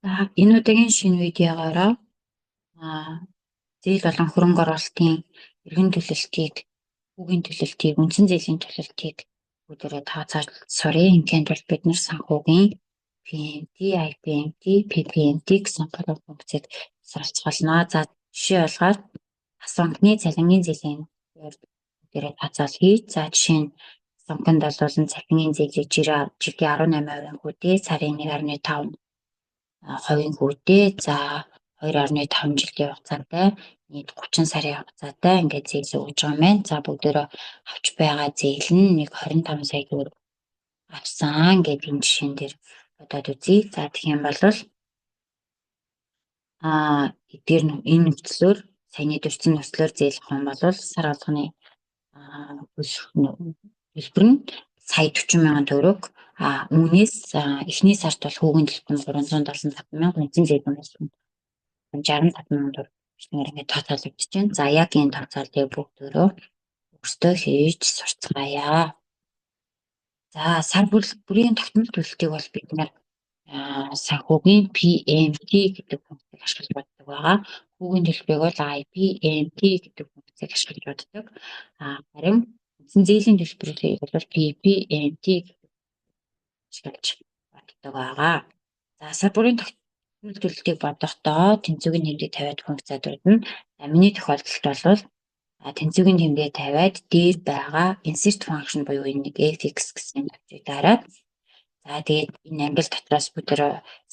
За энэ удаагийн шинэ видеогоороо зээл болон хөрөнгө оруулалтын эргэн төлөлтийг, хүүгийн төлөлтийг, үндсэн зээлийн төлөлтийг бүгдээрээ тооцоолж сурыг. Ингээд бол бид нар санхүүгийн PMT, IPMT, PPMT гэсэн гурван функцийг суралцгаална. За жишээ болгоод асунганы цалингийн зээлийн бүгдээрээ тооцоол хийж, за жишээ нь сонгонд бол цалингийн зээлийг жилийн 18% хүүдээ, сарын 1.5% хүүдээ, за 2.5 жилийн хугацаатай нийт 30 сарын хугацаатай ингээд зээл өгж байгаа юм байна. За бүгдээрээ авч байгаа зээл нь нэг 25 сая төгрөг авсан гэдэг энэ жишээн дээр бодоод үзье. За тэгэх юм бол эдгээр энэ нөхцлөөр саяны дөрвсөн нөхцлөөр зээлэх юм бол сар болгоны хэлбэр нь сая 40 мянган төгрөг. Үүнээс эхний сард бол хүүгийн төлбөр нь 375 мянга, үндсэн зээлийн төлбөр 65 мянган төгрөг ингээд тооцоологдож байна. За яг энэ тооцоолыг бүгдөө өөртөө хийж сурцгаая. За сар бүрийн тогтмол төлөлтийг бол бид нэр санхүүгийн PMT гэдэг функцийг ашиглаж боддог байгаа. Хүүгийн төлбөрийг бол IPMT гэдэг функцийг ашиглаж боддог. Харин үндсэн зээлийн төлбөрийг бол PPMT ашиглаж боддог байгаа. За сар бүрийн тогтмол төлөлтийг бодохдоо тэнцвүүгийн тэмдэг тавиад функцаа дурдна. Миний тохиолдолд бол тэнцвүүгийн тэмдэг тавиад дээр байгаа insert function буюу энэ нэг fx гэсэн тавьчих дараа. За тэгээд энэ англи дотроос бүгд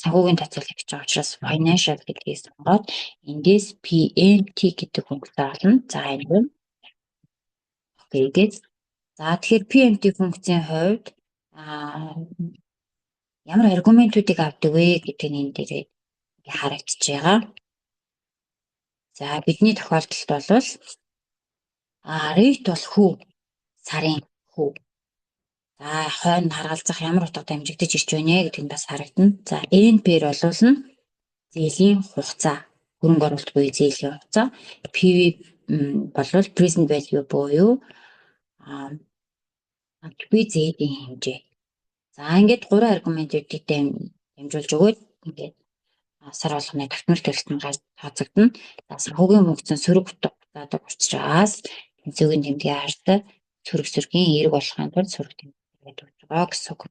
санхүүгийн тооцоолол хийж байгаа учраас financial гэдгийг сонгоод эндээс PMT гэдэг функцаа олно. За энэ нь окей гэж. За тэгэхээр PMT функцийн хувьд ямар аргументуудыг авдаг вэ гэдэг нь энэ дээр харагдаж байгаа. За бидний тохиолдолд бол rate бол хүү, сарын хүү. За хойно харгалзах ямар утга дамжигдаж ирж байна гэдэг нь бас харагдана. За NPR болуулна зээлийн хугацаа, хөрөнгө оруулалт буюу зээлийн хугацаа. PV болвол present value буюу би зээлийн хэмжээ. За ингээд гурван аргументуудыг дамжуулж өгөөд ингээд сар болгоны тогтмол төлөлтөнд тооцогдно. За санхүүгийн функцийн сөрөг утгатай учраас тэнцвүүгийн тэмдгийн харьцаа сөрөгийн эерэг болохын тулд сөрөг тэмдэг өгж байгаа гэсэн үг.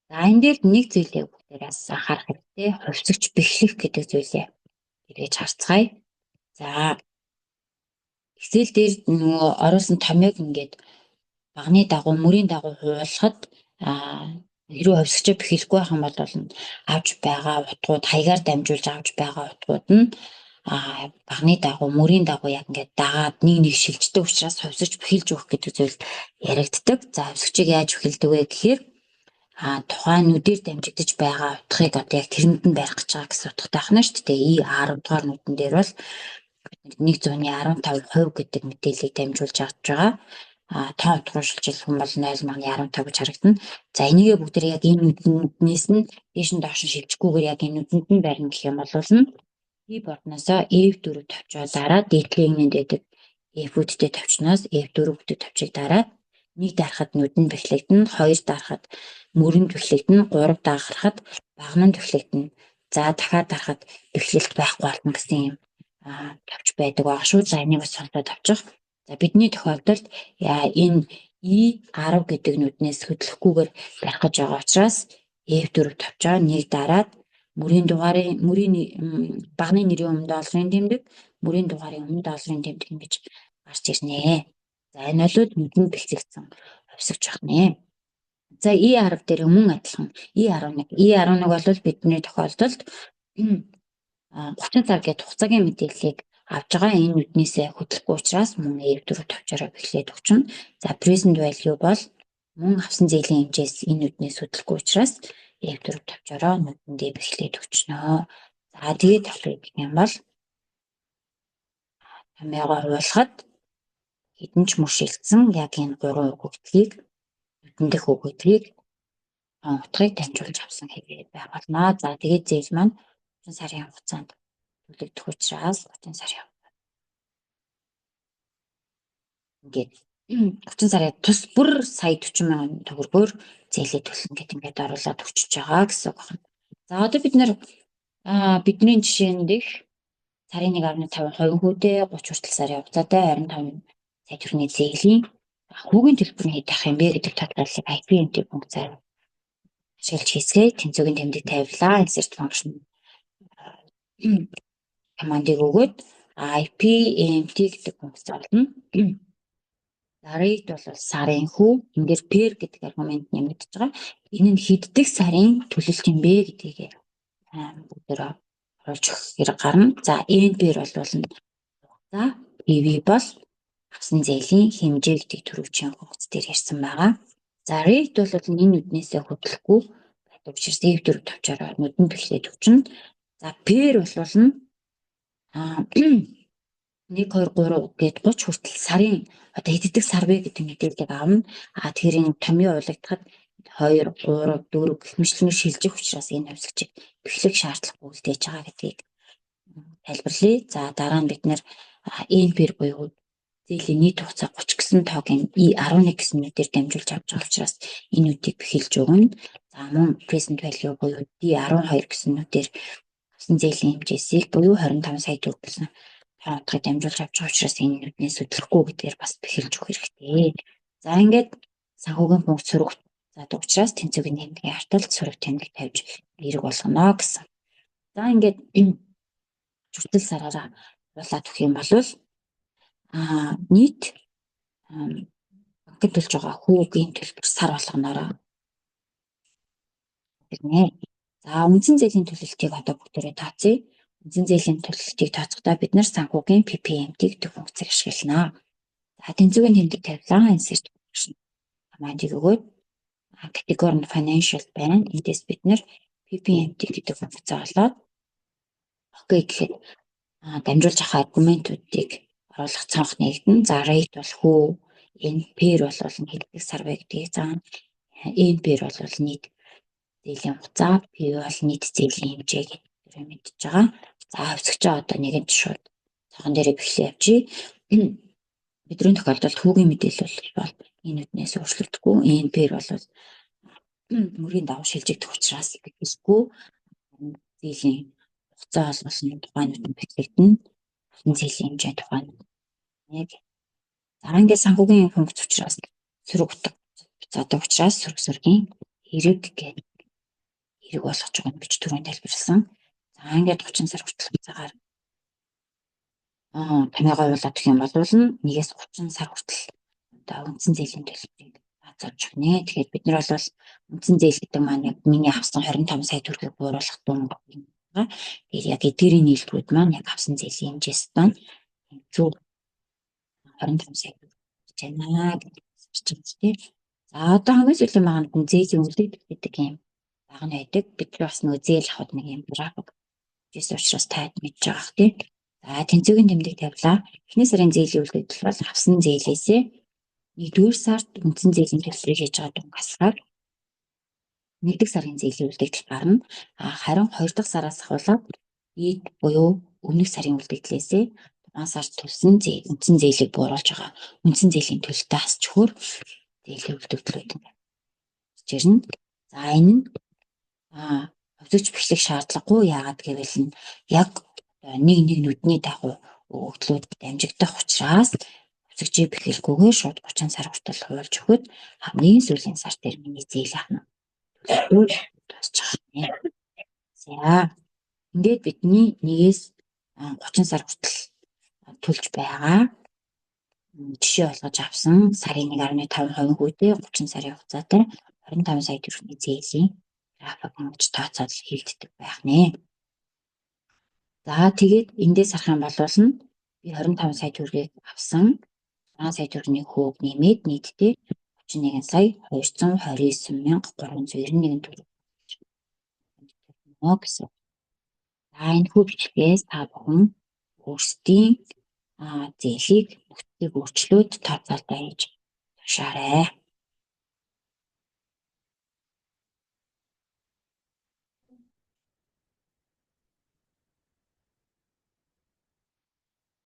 За энэ дээр нэг зүйлийг бүгдээрээс анхаарах хэрэгтэй. Хувьцагч бэхлэх гэдэг зүйлээ эргэж харцгаая. За Excel дээр нөгөө оруулсан томьёог ингээд багны дагуу, мөрийн дагуу хуулахад хэрвээ хувьсгчаа бэхлэхгүй байх юм бол авч байгаа утгууд хаягаар дамжуулж авч байгаа утгууд нь багны дагуу, мөрийн дагуу яг ингээд дагаад нэг шилждэг учраас хувьсгч бэхэлж өгөх гэдэг зүйл яригддаг. За хувьсгчийг яаж бэхэлдэг вэ гэхээр тухайн нүдээр дамжигдаж байгаа утгыг одоо яг тэрэнд нь барих гэж байгаа гэсэн утгатай байна шүү дээ. E10 дугаар нүдэн дээр бол 115% гэдэг мэдээллийг дамжуулж авч байгаа. Тоон утгаар шилжүүлэх юм бол 0.15 гэж харагдана. За энийгээ бүгд яг энэ нүднээс нь дээш нь доош нь шилжихгүйгээр яг энэ нүдэнд нь барина гэх юм бол keyboard-наас F4 тавьчаа дараа decline-д байдаг F-үүдтэй тавьчнаас F4 гэдэг тавьчиг дараа нэг дарахад нүдэн бэхлэгдэнэ, хоёр дарахад мөрөнд бэхлэгдэнэ, гурав дарахад багнанд бэхлэгдэнэ. За дахиад дарахад бэхлэлт байхгүй болно гэсэн юм тавьч байдаг баг шүү. За энийг бас сонсоод авчих. За бидний тохиолдолд энэ E10 гэдэг нүднээс хөдлөхгүйгээр барих гэж байгаа учраас F4 тавьчаа нэг дараад мөрийн багны нэрийн өмнө долларын тэмдэг, мөрийн дугаарын өмнө долларын тэмдэг ингэж гарч ирнэ. За энэ бол нүдэнд бэхлэгдсэн хувьсгч байна. За E10 дээр мөн адилхан E11 бол бидний тохиолдолд 30 цаг гэдэг хугацаагийн мэдээллийг авж байгаа энэ нүднээсээ хөдлөхгүй учраас мөн F4 тавьчаараа бэхлээд өгчнө. За present value бол мөн авсан зээлийн хэмжээс энэ нүднээс хөдлөхгүй учраас F4 тавьчаараа нүдэндээ бэхлээд өгчнө. За тэгээд тавьчих юм бол томьёогоо хуулахад хэдэн ч мөр шилжсэн яг энэ гурван өгөгдлийг нүдэндээ өгөгдлийг утгыг дамжуулж авсан хэвээр байх болно. За тэгээд зээл маань 30 сарын хугацаанд төлөгдөх учраас 30 сарын ингээд 30 сарын тус бүр сая 40 мянган төгрөгөөр зээлээ төлнө гэдэг ингээд оруулаад өгчөж байгаа гэсэн үг байна. За одоо бид нэр Бидний жишээнд их сарын 1.5% хүйтэй 30 хүртэл сарын хугацаатай 25 сая төгрөгийн зээлийн хүүгийн төлбөр нь хэд ах юм бэ гэдэг тодорхойллыг IPMT функцаар ашиглаж хийсгээ тэнцвэрийн тэмдэг тавилаа. Insert function командыг өгөөд IPMT гэдэг функц болно. За rate бол сарын хүү, энэ дээр per гэдэг аргумент нэмэгдэж байгаа. Энэ нь хэддэг сарын төлөлт юм бэ гэдгийг бүгдээрээ оруулж өгөх хэрэг гарна. За NPR бол за PV бол авсан зээлийн хэмжээ гэдэг төрөвчийн функц дээр ярьсан байгаа. За rate бол энэ нүднээсээ хөдлөхгүй байдаг учраас эв дөрөв тавчаараа нүдэнд бэхлээд өгчнө. За per бол 1 2 3 гээд 30 хүртэл сарын одоо хэддэг сар вэ гэдэг мэдээллийг авна. Тэгэхээр энэ томьёо явуулагдахад 2 3 4 гэх мэтлэнээр шилжих учраас энэ хувьсгчийг бэхлэх шаардлагагүй үлдээж байгаа гэдгийг тайлбарлая. За дараа нь бид нэр NPR буюу зээлийн нийт хугацаа 30 гэсэн тоогийн E11 гэсэн нүүдээр дамжуулж авч байгаа учраас энэ нүдийг бэхэлж өгнө. За мөн present value буюу D12 гэсэн нүүдээр авсан зээлийн хэмжээсийг буюу 25 сая төгрөг гэсэн хаалтыг дамжуулж авч байгаа учраас энэ нүднээс өдлөхгүй гэдгээр бас бэхэлж өгөх хэрэгтэй. За ингээд санхүүгийн функц сурах заадаг учраас тэнцвэрийн тэмдгийн арталт сурах тэмдэг тавьж эерэг болгоно гэсэн. За ингээд хүртэл сараараауулаад өгөх юм бол нийт банкнд төлж байгаа хүүгийн төлбөр сар болгоноороо гэнэ. За үндсэн зээлийн төлөлтийг одоо бүгдээрээ тооцъё. Үндсэн зээлийн төлөлтийг тооцохдоо бид нар санхүүгийн PPMT гэдэг функцийг ашиглана. За тэнцвэрийн тэмдэг тавилаа insert function командыг өгөөд категори нь financial байна. Эндээс бид нар PPMT гэдэг функцаа олоод окей гэхэд дамжуулж авах аргументуудыг оруулах цонх нэгдэн. За rate бол хүү, NPR бол хэддэг сар вэ гэдгийг заана. NPR бол нийт зээлийн хугацаа, PV бол нийт зээлийн хэмжээ гэдэг мэдчихэж байгаа. За хувьсгчаа одоо нэгэнт шууд цохон дээрээ бэхлээ явчих. Бидний тохиолдолд хүүгийн мэдээлэл бол энэ үднээс өөрчлөгдөхгүй. NPR бол мөрийн давуу шилжигдэх учраас бэхлэхгүй. Зээлийн хугацаа болсон тухайн нүдэн бэхлэгдэнэ. Зээлийн хэмжээ тухайн нэг. За ингээд санхүүгийн функц учраас сөрөг утга буцаадаг учраас сөрөг сөргийн хэрэг гэдэг хэрэг болгож байгаа нь бич түрүүн тайлбарласан. За ингээд 30 сар хүртэл хугацаагаар томьёогоо явуулаад өгөх юм бол 1-ээс 30 сар хүртэл одоо үндсэн зээлийн төлөлтийг зааж өгнэ. Тэгэхээр бид нар бол үндсэн зээл гэдэг маань яг миний авсан 25 сая төгрөгийг бууруулах дунд байгаа. Тэгэхээр яг эдгээрийн нийлбэрүүд маань яг авсан зээлийн хэмжээс тань зөв 25 сая гэж байна гэж хэлж байна. За одоо хамгийн сүүлийн маганд зээлийн үлдэгдэх гэдэг юм баг байдаг. Бид бас нөгөө зээл авахд нэг юм график гэсэн учраас таад мэдж байгаа тийм. За тэнцвэрийн тэмдэг тавилаа. Эхний сарын зээлийн үлдэгдэл бол авсан зээлээсээ 1-р сард үндсэн зээлийн төлбөрийг хийж байгаа дүнг хасгаар 1-р сарын зээлийн үлдэгдэл гарна. Харин 2 дахь сараас ахуулаад ийд буюу өмнөх сарын үлдэгдлээсээ тухайн сард төлсөн үндсэн зээлийг бууруулж байгаа үндсэн зээлийн төлөлтөө хасч өгөхөөр зээлийн үлдэгдлүүд жирнэ. За энэ нь хувьсгч бэхлэх шаардлагагүй. Яагаад гэвэл нь яг нэг нүдний дагуу өгөгдлүүд дамжигдах учраас хувьсгчийг бэхэлгүйгээр шууд 30 сар хүртэл хуулж өгөхөд хамгийн сүүлийн сар дээр миний зээл авна. Төлөвлөлт тусч байгаа юм. За ингээд бидний 1-ээс 30 сар хүртэл төлж байгаа жишээ болгож авсан сарын 1.5% хүйтэй 30 сарын хугацаатай 25 сая төгрөгийн зээлийн график хэмж тооцоол хийгддэг байх нэ. За тэгээд эндээс харах юм бол би 25 сая төгрөгийг авсан 6 сая төгрөгийн хөөг нэмээд нийтдээ 31 сая 229 мянга 391 төгрөг гэсэн. За энэ хүү бичлэгээс та бүхэн өөрсдийн зээлийг нөхцөлийг өөрчлөөд тооцоолтой хийж тушаарай.